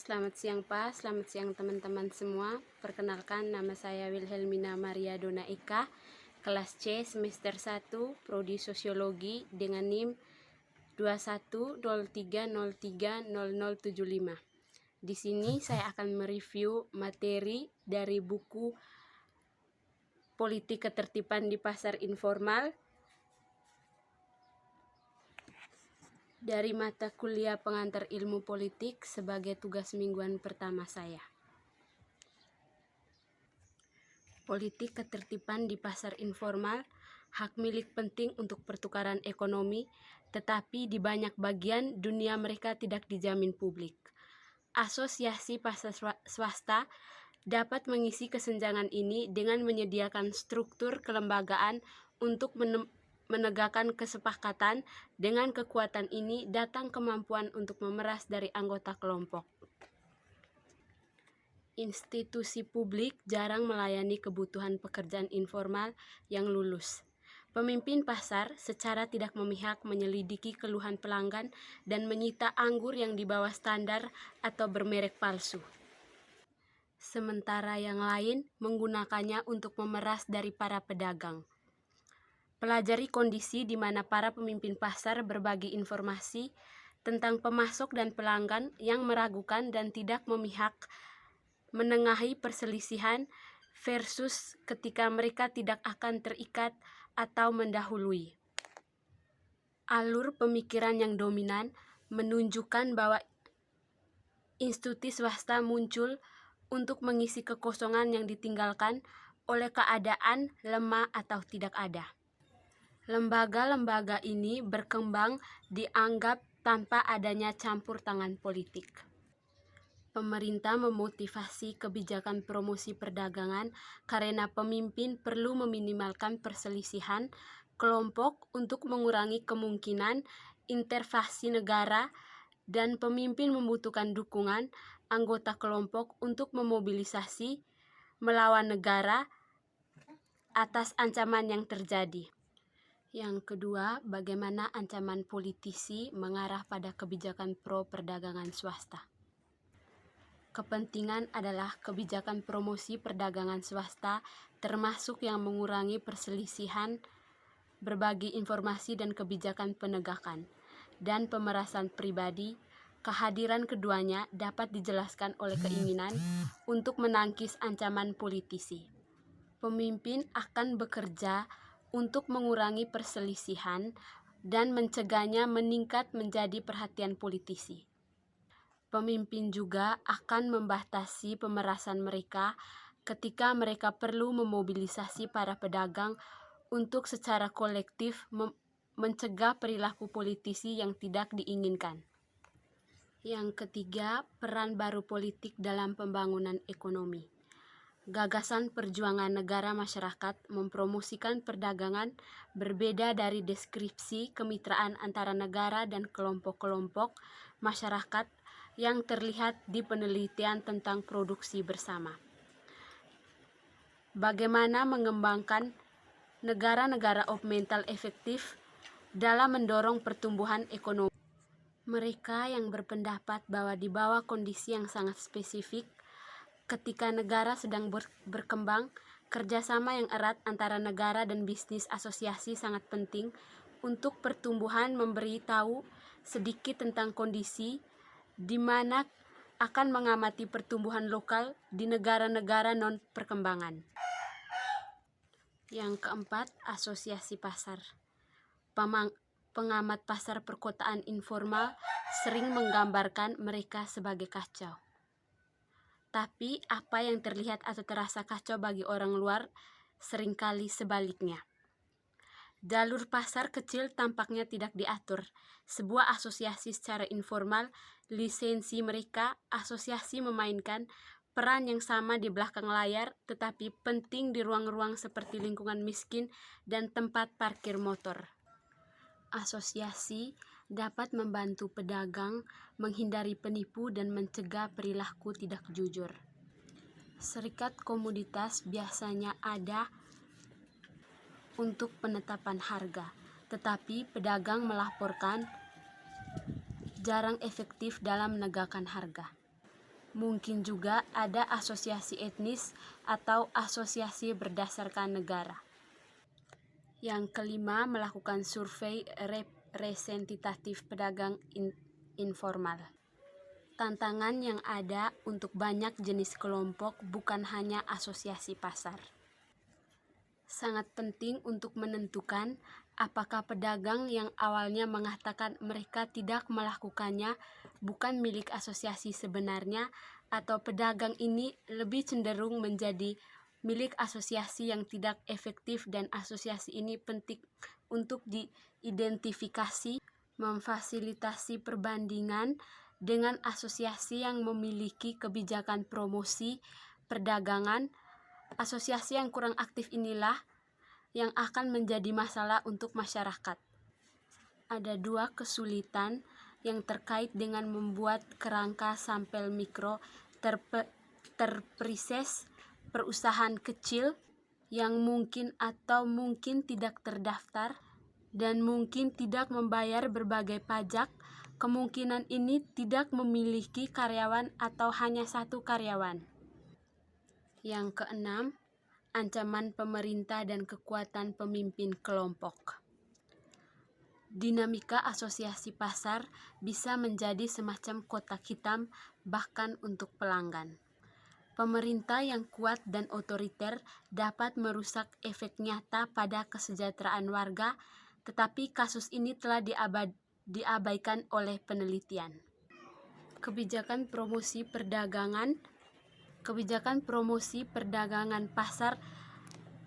selamat siang Pak, selamat siang teman-teman semua. Perkenalkan, nama saya Wilhelmina Maria Dona Eka, kelas C semester 1, Prodi Sosiologi dengan NIM 2103030075. Di sini saya akan mereview materi dari buku Politik Ketertiban di Pasar Informal dari mata kuliah pengantar ilmu politik sebagai tugas mingguan pertama saya. Politik ketertiban di pasar informal, hak milik penting untuk pertukaran ekonomi, tetapi di banyak bagian dunia mereka tidak dijamin publik. Asosiasi pasar swasta dapat mengisi kesenjangan ini dengan menyediakan struktur kelembagaan untuk menegakkan kesepakatan. Dengan kekuatan ini datang kemampuan untuk memeras dari anggota kelompok. Institusi publik jarang melayani kebutuhan pekerjaan informal yang lulus. Pemimpin pasar secara tidak memihak menyelidiki keluhan pelanggan dan menyita anggur yang di bawah standar atau bermerek palsu. Sementara yang lain menggunakannya untuk memeras dari para pedagang. Pelajari kondisi di mana para pemimpin pasar berbagi informasi tentang pemasok dan pelanggan yang meragukan dan tidak memihak, menengahi perselisihan versus ketika mereka tidak akan terikat atau mendahului. Alur pemikiran yang dominan menunjukkan bahwa institusi swasta muncul untuk mengisi kekosongan yang ditinggalkan oleh keadaan lemah atau tidak ada. Lembaga-lembaga ini berkembang dianggap tanpa adanya campur tangan politik. Pemerintah memotivasi kebijakan promosi perdagangan karena pemimpin perlu meminimalkan perselisihan kelompok untuk mengurangi kemungkinan intervensi negara, dan pemimpin membutuhkan dukungan anggota kelompok untuk memobilisasi melawan negara atas ancaman yang terjadi. Yang kedua, bagaimana ancaman politisi mengarah pada kebijakan pro perdagangan swasta. Kepentingan adalah kebijakan promosi perdagangan swasta termasuk yang mengurangi perselisihan, berbagi informasi dan kebijakan penegakan, dan pemerasan pribadi. Kehadiran keduanya dapat dijelaskan oleh keinginan untuk menangkis ancaman politisi. Pemimpin akan bekerja untuk mengurangi perselisihan dan mencegahnya meningkat menjadi perhatian politisi. Pemimpin juga akan membatasi pemerasan mereka ketika mereka perlu memobilisasi para pedagang untuk secara kolektif mencegah perilaku politisi yang tidak diinginkan. Yang ketiga, peran baru politik dalam pembangunan ekonomi. Gagasan perjuangan negara masyarakat mempromosikan perdagangan berbeda dari deskripsi kemitraan antara negara dan kelompok-kelompok masyarakat yang terlihat di penelitian tentang produksi bersama. Bagaimana mengembangkan negara-negara augmental efektif dalam mendorong pertumbuhan ekonomi. Mereka yang berpendapat bahwa di bawah kondisi yang sangat spesifik, ketika negara sedang berkembang, kerjasama yang erat antara negara dan bisnis asosiasi sangat penting untuk pertumbuhan. Memberi tahu sedikit tentang kondisi di mana akan mengamati pertumbuhan lokal di negara-negara non-perkembangan. Yang keempat, asosiasi pasar. Pengamat pasar perkotaan informal sering menggambarkan mereka sebagai kacau. Tapi apa yang terlihat atau terasa kacau bagi orang luar seringkali sebaliknya. Jalur pasar kecil tampaknya tidak diatur. Sebuah asosiasi secara informal, lisensi mereka, asosiasi memainkan peran yang sama di belakang layar, tetapi penting di ruang-ruang seperti lingkungan miskin dan tempat parkir motor. Asosiasi dapat membantu pedagang menghindari penipu dan mencegah perilaku tidak jujur. Serikat komoditas biasanya ada untuk penetapan harga, tetapi pedagang melaporkan jarang efektif dalam menegakkan harga. Mungkin juga ada asosiasi etnis atau asosiasi berdasarkan negara. Yang kelima, melakukan survei representatif pedagang informal. Tantangan yang ada untuk banyak jenis kelompok bukan hanya asosiasi pasar. Sangat penting untuk menentukan apakah pedagang yang awalnya mengatakan mereka tidak melakukannya bukan milik asosiasi sebenarnya, atau pedagang ini lebih cenderung menjadi milik asosiasi yang tidak efektif, dan asosiasi ini penting untuk diidentifikasi, memfasilitasi perbandingan dengan asosiasi yang memiliki kebijakan promosi perdagangan. Asosiasi yang kurang aktif inilah yang akan menjadi masalah untuk masyarakat. Ada dua kesulitan yang terkait dengan membuat kerangka sampel mikro terprises perusahaan kecil yang mungkin atau mungkin tidak terdaftar dan mungkin tidak membayar berbagai pajak. Kemungkinan ini tidak memiliki karyawan atau hanya satu karyawan. Yang keenam, ancaman pemerintah dan kekuatan pemimpin kelompok. Dinamika asosiasi pasar bisa menjadi semacam kotak hitam bahkan untuk pelanggan. Pemerintah yang kuat dan otoriter dapat merusak efek nyata pada kesejahteraan warga, tetapi kasus ini telah diabaikan oleh penelitian. Kebijakan promosi perdagangan pasar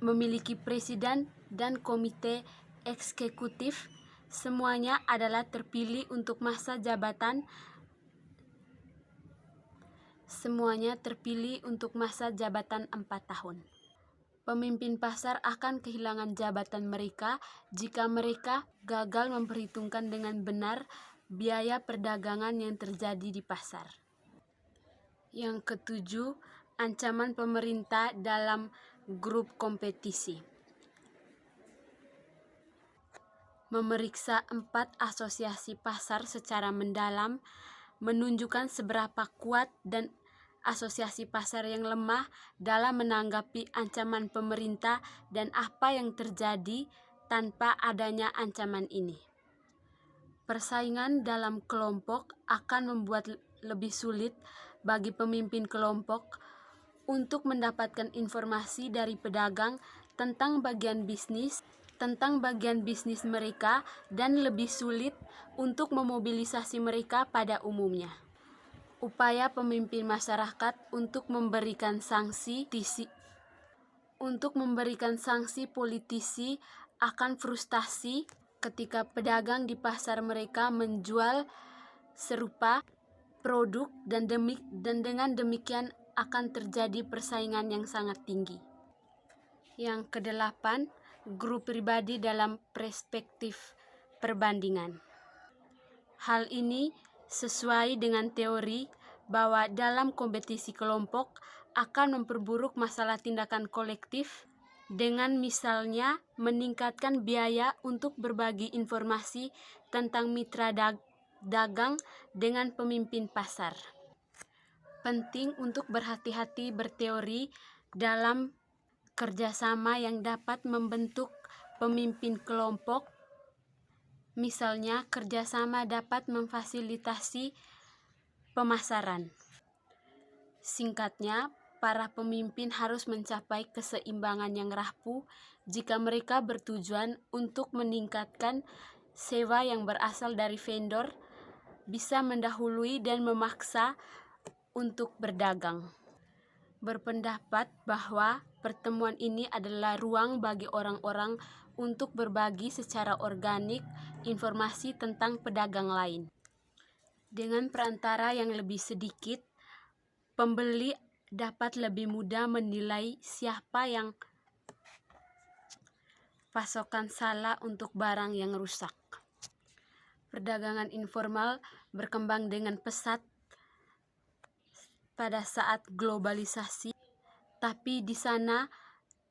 memiliki presiden dan komite eksekutif. Semuanya adalah terpilih untuk masa jabatan 4 tahun. Pemimpin pasar akan kehilangan jabatan mereka jika mereka gagal memperhitungkan dengan benar biaya perdagangan yang terjadi di pasar. Yang ketujuh, ancaman pemerintah dalam grup kompetisi. Memeriksa 4 asosiasi pasar secara mendalam menunjukkan seberapa kuat dan asosiasi pasar yang lemah dalam menanggapi ancaman pemerintah dan apa yang terjadi tanpa adanya ancaman ini. Persaingan dalam kelompok akan membuat lebih sulit bagi pemimpin kelompok untuk mendapatkan informasi dari pedagang tentang bagian bisnis mereka dan lebih sulit untuk memobilisasi mereka pada umumnya. Upaya pemimpin masyarakat untuk memberikan sanksi politisi akan frustasi ketika pedagang di pasar mereka menjual serupa produk dan dengan demikian akan terjadi persaingan yang sangat tinggi. Yang kedelapan, grup pribadi dalam perspektif perbandingan. Hal ini sesuai dengan teori bahwa dalam kompetisi kelompok akan memperburuk masalah tindakan kolektif dengan misalnya meningkatkan biaya untuk berbagi informasi tentang mitra dagang dengan pemimpin pasar. Penting untuk berhati-hati berteori dalam kerjasama yang dapat membentuk pemimpin kelompok. Misalnya, kerjasama dapat memfasilitasi pemasaran. Singkatnya, para pemimpin harus mencapai keseimbangan yang rapuh jika mereka bertujuan untuk meningkatkan sewa yang berasal dari vendor, bisa mendahului dan memaksa untuk berdagang. Berpendapat bahwa pertemuan ini adalah ruang bagi orang-orang untuk berbagi secara organik informasi tentang pedagang lain. Dengan perantara yang lebih sedikit, pembeli dapat lebih mudah menilai siapa yang pasokan salah untuk barang yang rusak. Perdagangan informal berkembang dengan pesat pada saat globalisasi, tapi di sana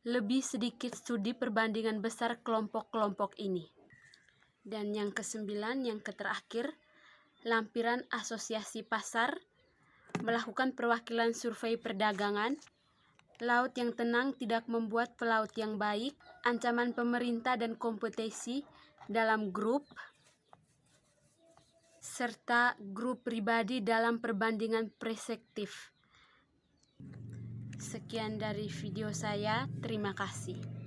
lebih sedikit studi perbandingan besar kelompok-kelompok ini. Dan yang kesembilan, yang terakhir, lampiran asosiasi pasar melakukan perwakilan survei perdagangan, laut yang tenang tidak membuat pelaut yang baik, ancaman pemerintah dan kompetisi dalam grup, serta grup pribadi dalam perbandingan perspektif. Sekian dari video saya, terima kasih.